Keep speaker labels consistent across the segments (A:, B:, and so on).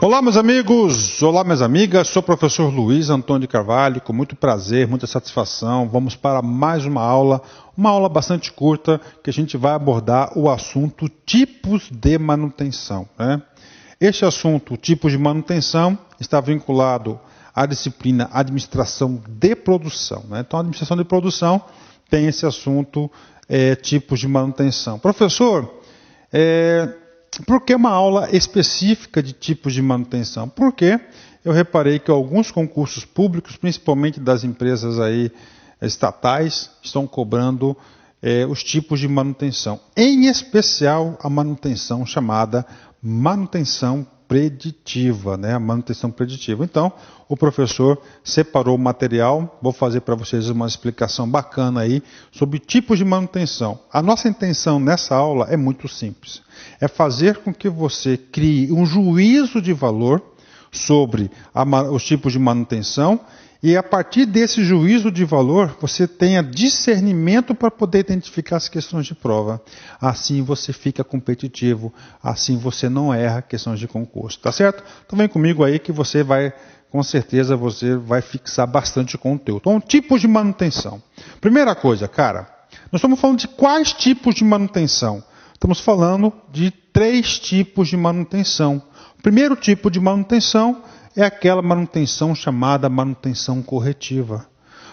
A: Olá, meus amigos! Olá, minhas amigas! Sou o professor Luiz Antônio de Carvalho, com muito prazer, muita satisfação. Vamos para mais uma aula bastante curta, que a gente vai abordar o assunto tipos de manutenção, né? Este assunto, tipos de manutenção, está vinculado à disciplina Administração de Produção, né? Então, a Administração de Produção tem esse assunto, tipos de manutenção. Professor, por que uma aula específica de tipos de manutenção? Porque eu reparei que alguns concursos públicos, principalmente das empresas aí estatais, estão cobrando os tipos de manutenção. Em especial a manutenção chamada manutenção preditiva, né? A manutenção preditiva. Então, o professor separou o material, vou fazer para vocês uma explicação bacana aí sobre tipos de manutenção. A nossa intenção nessa aula é muito simples. É fazer com que você crie um juízo de valor sobre os tipos de manutenção e a partir desse juízo de valor você tenha discernimento para poder identificar as questões de prova. Assim você fica competitivo, assim você não erra questões de concurso, tá certo? Então vem comigo aí que você vai, com certeza você vai fixar bastante conteúdo. Então, tipos de manutenção. Primeira coisa, cara, nós estamos falando de quais tipos de manutenção? Estamos falando de 3 tipos de manutenção. O primeiro tipo de manutenção é aquela manutenção chamada manutenção corretiva.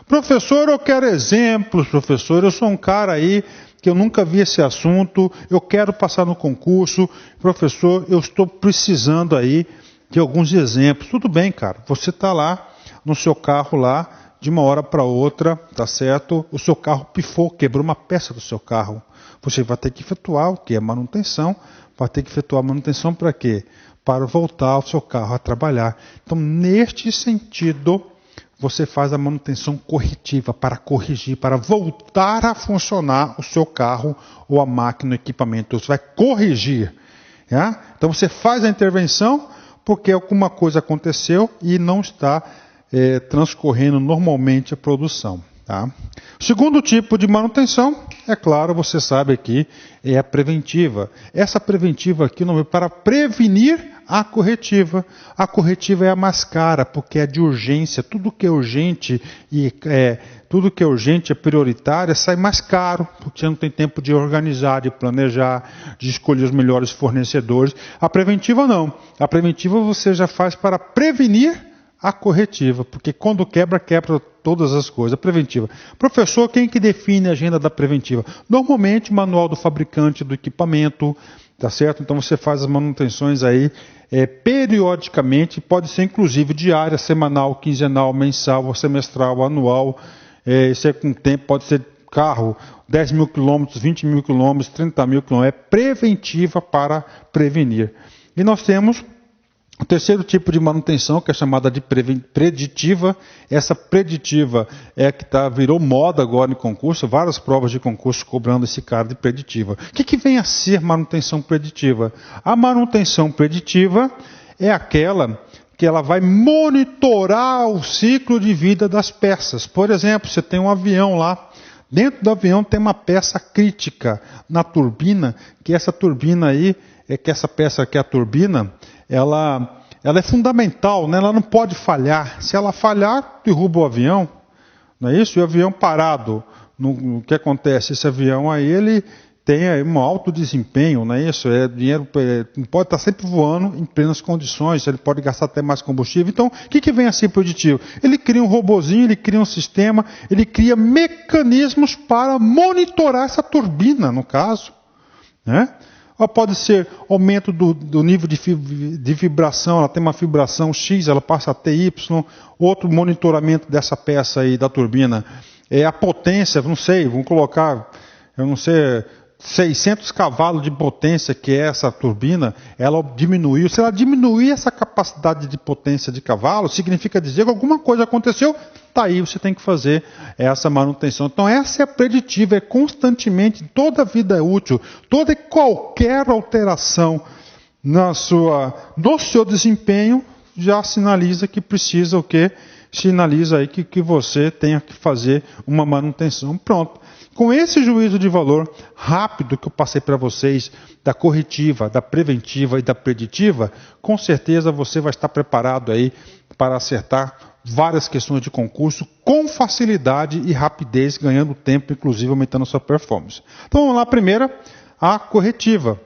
A: Professor, eu quero exemplos, professor. Eu sou um cara aí que eu nunca vi esse assunto, eu quero passar no concurso. Professor, eu estou precisando aí de alguns exemplos. Tudo bem, cara. Você está lá no seu carro lá, de uma hora para outra, tá certo? O seu carro pifou, quebrou uma peça do seu carro. Você vai ter que efetuar o que é manutenção. Vai ter que efetuar manutenção para quê? Para voltar o seu carro a trabalhar. Então, neste sentido, você faz a manutenção corretiva para corrigir, para voltar a funcionar o seu carro ou a máquina, o equipamento. Você vai corrigir. Tá? Então, você faz a intervenção porque alguma coisa aconteceu e não está transcorrendo normalmente a produção. Tá? O segundo tipo de manutenção, é claro, você sabe aqui, é a preventiva. Essa preventiva aqui não é para prevenir a corretiva. A corretiva é a mais cara, porque é de urgência. Tudo que é urgente tudo que é urgente é prioritário, sai mais caro, porque você não tem tempo de organizar, de planejar, de escolher os melhores fornecedores. A preventiva não. A preventiva você já faz para prevenir a corretiva, porque quando quebra, quebra todas as coisas. A preventiva. Professor, quem que define a agenda da preventiva? Normalmente o manual do fabricante do equipamento, tá certo? Então você faz as manutenções aí periodicamente, pode ser inclusive diária, semanal, quinzenal, mensal, semestral, anual. Isso é com tempo, pode ser carro, 10 mil quilômetros, 20 mil quilômetros, 30 mil quilômetros. É preventiva para prevenir. E nós temos o terceiro tipo de manutenção, que é chamada de preditiva. Essa preditiva é que virou moda agora em concurso, várias provas de concurso cobrando esse cara de preditiva. O que vem a ser manutenção preditiva? A manutenção preditiva é aquela que ela vai monitorar o ciclo de vida das peças. Por exemplo, você tem um avião lá, dentro do avião tem uma peça crítica na turbina, que essa turbina aí, que essa peça que é a turbina, ela é fundamental, né? Ela não pode falhar. Se ela falhar, derruba o avião, não é isso? E o avião parado, o que acontece? Esse avião aí, ele tem aí um alto desempenho, não é isso? Dinheiro pode estar sempre voando em plenas condições, ele pode gastar até mais combustível. Então, o que vem a ser preditivo? Ele cria um robozinho, ele cria um sistema, ele cria mecanismos para monitorar essa turbina, no caso, né? Ou pode ser aumento do nível de vibração, ela tem uma vibração X, ela passa a ter Y, outro monitoramento dessa peça aí da turbina. A potência, não sei, vamos colocar, 600 cavalos de potência que é essa turbina, ela diminuiu. Se ela diminuir essa capacidade de potência de cavalo, significa dizer que alguma coisa aconteceu, está aí, você tem que fazer essa manutenção. Então essa é a preditiva, é constantemente, toda a vida útil, toda e qualquer alteração no seu desempenho já sinaliza que precisa o quê? Sinaliza aí que você tenha que fazer uma manutenção. Pronto. Com esse juízo de valor rápido que eu passei para vocês, da corretiva, da preventiva e da preditiva, com certeza você vai estar preparado aí para acertar várias questões de concurso com facilidade e rapidez, ganhando tempo, inclusive aumentando a sua performance. Então vamos lá, a primeira, a corretiva.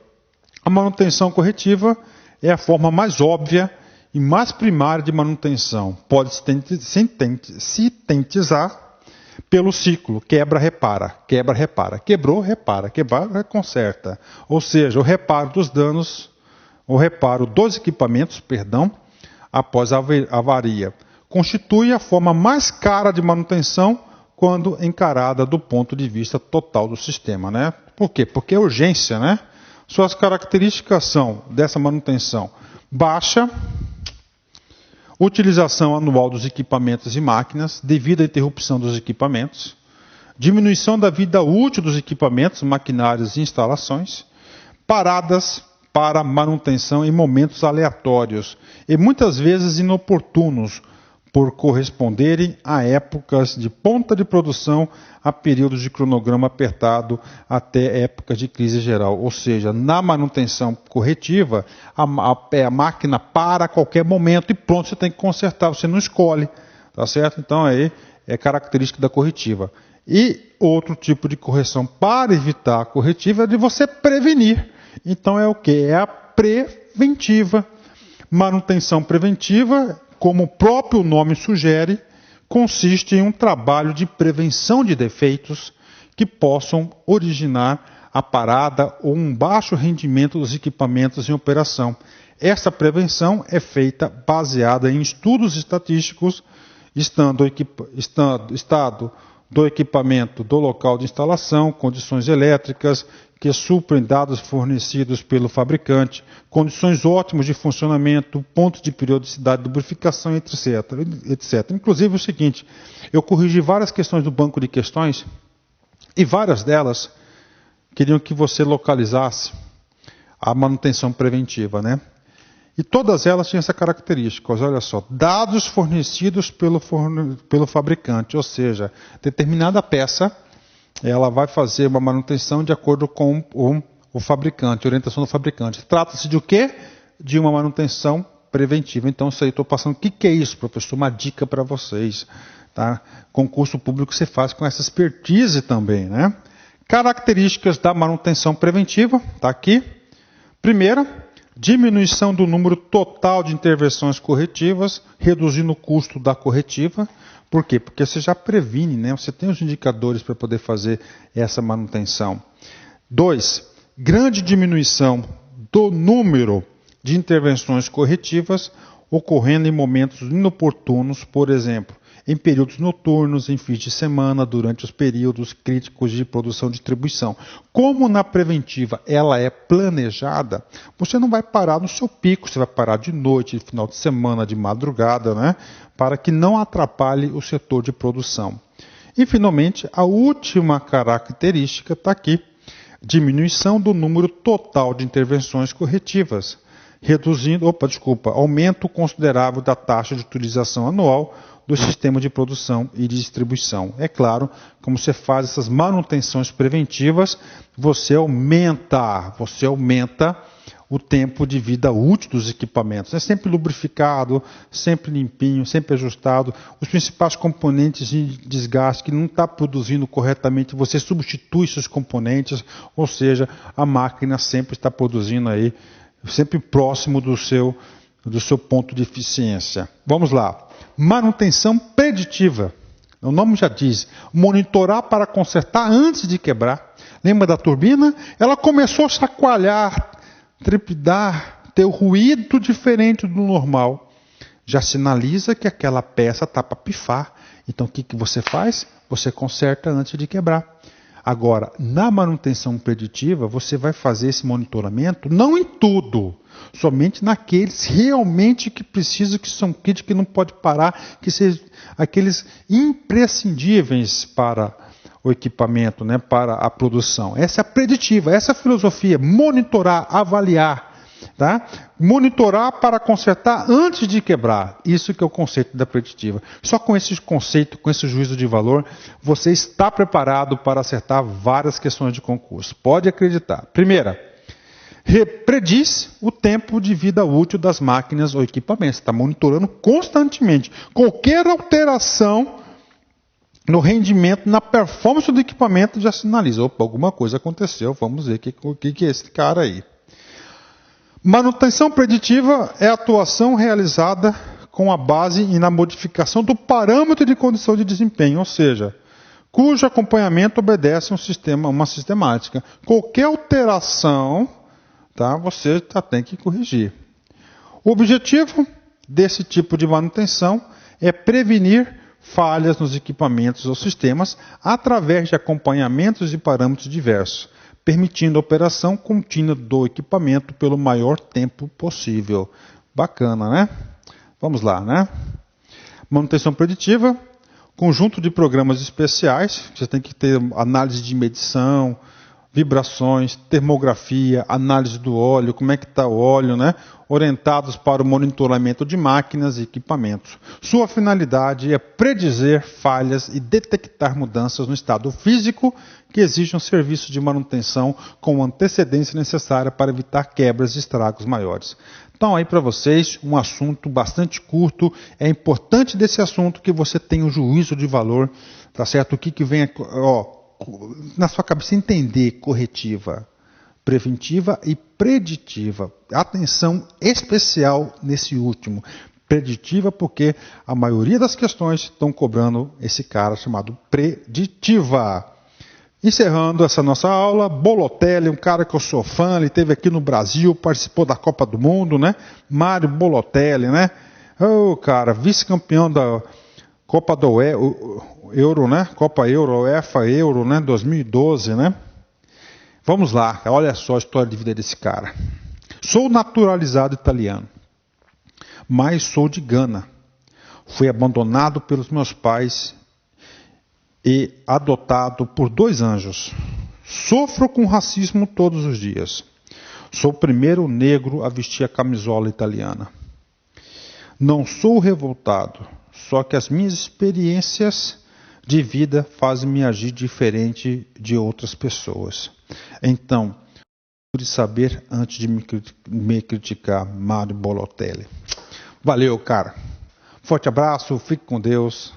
A: A manutenção corretiva é a forma mais óbvia e mais primária de manutenção. Pode sintetizar pelo ciclo, quebra, repara, quebrou, repara, quebra, conserta. Ou seja, o reparo dos danos, o reparo dos equipamentos, após a avaria, constitui a forma mais cara de manutenção quando encarada do ponto de vista total do sistema, né? Por quê? Porque é urgência, né? Suas características são dessa manutenção baixa, utilização anual dos equipamentos e máquinas devido à interrupção dos equipamentos, diminuição da vida útil dos equipamentos, maquinários e instalações, paradas para manutenção em momentos aleatórios e muitas vezes inoportunos, por corresponderem a épocas de ponta de produção, a períodos de cronograma apertado até épocas de crise geral. Ou seja, na manutenção corretiva, a máquina para a qualquer momento e pronto, você tem que consertar, você não escolhe, tá certo? Então aí é característica da corretiva. E outro tipo de correção para evitar a corretiva é de você prevenir. Então é o que? É a preventiva. Manutenção preventiva, como o próprio nome sugere, consiste em um trabalho de prevenção de defeitos que possam originar a parada ou um baixo rendimento dos equipamentos em operação. Essa prevenção é feita baseada em estudos estatísticos, estado do equipamento, do local de instalação, condições elétricas que suprem dados fornecidos pelo fabricante, condições ótimas de funcionamento, pontos de periodicidade, lubrificação, etc. Inclusive o seguinte, eu corrigi várias questões do banco de questões e várias delas queriam que você localizasse a manutenção preventiva, né? E todas elas tinham essa característica, olha só, dados fornecidos pelo fabricante, ou seja, determinada peça, ela vai fazer uma manutenção de acordo com o fabricante, orientação do fabricante. Trata-se de o quê? De uma manutenção preventiva. Então, isso aí, estou passando, o que é isso, professor? Uma dica para vocês. Tá? Concurso público você faz com essa expertise também, né? Características da manutenção preventiva, está aqui. Primeira, diminuição do número total de intervenções corretivas, reduzindo o custo da corretiva. Por quê? Porque você já previne, né? Você tem os indicadores para poder fazer essa manutenção. 2. Grande diminuição do número de intervenções corretivas ocorrendo em momentos inoportunos, por exemplo, em períodos noturnos, em fins de semana, durante os períodos críticos de produção e distribuição. Como na preventiva ela é planejada, você não vai parar no seu pico, você vai parar de noite, de final de semana, de madrugada, né? Para que não atrapalhe o setor de produção. E, finalmente, a última característica está aqui, diminuição do número total de intervenções corretivas, aumento considerável da taxa de utilização anual do sistema de produção e de distribuição. É claro, como você faz essas manutenções preventivas, você aumenta o tempo de vida útil dos equipamentos. É sempre lubrificado, sempre limpinho, sempre ajustado. Os principais componentes de desgaste que não está produzindo corretamente, você substitui esses componentes, ou seja, a máquina sempre está produzindo aí, sempre próximo do seu ponto de eficiência. Vamos lá. Manutenção preditiva. O nome já diz, monitorar para consertar antes de quebrar. Lembra da turbina? Ela começou a chacoalhar, trepidar, ter um ruído diferente do normal. Já sinaliza que aquela peça está para pifar. Então o que você faz? Você conserta antes de quebrar. Agora, na manutenção preditiva, você vai fazer esse monitoramento não em tudo, somente naqueles realmente que precisam, que são kits que não pode parar, que sejam aqueles imprescindíveis para o equipamento, né, para a produção. Essa é a preditiva, essa é a filosofia, monitorar, avaliar. Tá? Monitorar para consertar antes de quebrar. Isso que é o conceito da preditiva. Só com esse conceito, com esse juízo de valor, você está preparado para acertar várias questões de concurso. Pode acreditar. Primeira, prediz o tempo de vida útil das máquinas ou equipamentos. Você está monitorando constantemente. Qualquer alteração no rendimento, na performance do equipamento, já sinaliza. Opa, alguma coisa aconteceu, vamos ver o que é esse cara aí. Manutenção preditiva é a atuação realizada com a base e na modificação do parâmetro de condição de desempenho, ou seja, cujo acompanhamento obedece uma sistemática. Qualquer alteração, tá, você tem que corrigir. O objetivo desse tipo de manutenção é prevenir falhas nos equipamentos ou sistemas através de acompanhamentos e parâmetros diversos, permitindo a operação contínua do equipamento pelo maior tempo possível. Bacana, né? Vamos lá, né? Manutenção preditiva, conjunto de programas especiais, você tem que ter análise de medição, vibrações, termografia, análise do óleo, como é que está o óleo, né? Orientados para o monitoramento de máquinas e equipamentos. Sua finalidade é predizer falhas e detectar mudanças no estado físico que exigem um serviço de manutenção com antecedência necessária para evitar quebras e estragos maiores. Então, aí para vocês, um assunto bastante curto. É importante desse assunto que você tenha um juízo de valor, tá certo? O que vem, na sua cabeça, entender corretiva, preventiva e preditiva. Atenção especial nesse último. Preditiva, porque a maioria das questões estão cobrando esse cara chamado preditiva. Encerrando essa nossa aula, Bolotelli, um cara que eu sou fã, ele esteve aqui no Brasil, participou da Copa do Mundo, né? Mário Bolotelli, né? Cara, vice-campeão da Copa do Euro, né? Copa Euro, UEFA Euro, né? 2012, né? Vamos lá, olha só a história de vida desse cara. Sou naturalizado italiano, mas sou de Gana. Fui abandonado pelos meus pais e adotado por 2 anjos. Sofro com racismo todos os dias. Sou o primeiro negro a vestir a camisola italiana. Não sou revoltado, só que as minhas experiências de vida fazem-me agir diferente de outras pessoas. Então, procure saber antes de me criticar, Mário Bolotelli. Valeu, cara. Forte abraço, fique com Deus.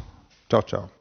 A: Tchau, tchau.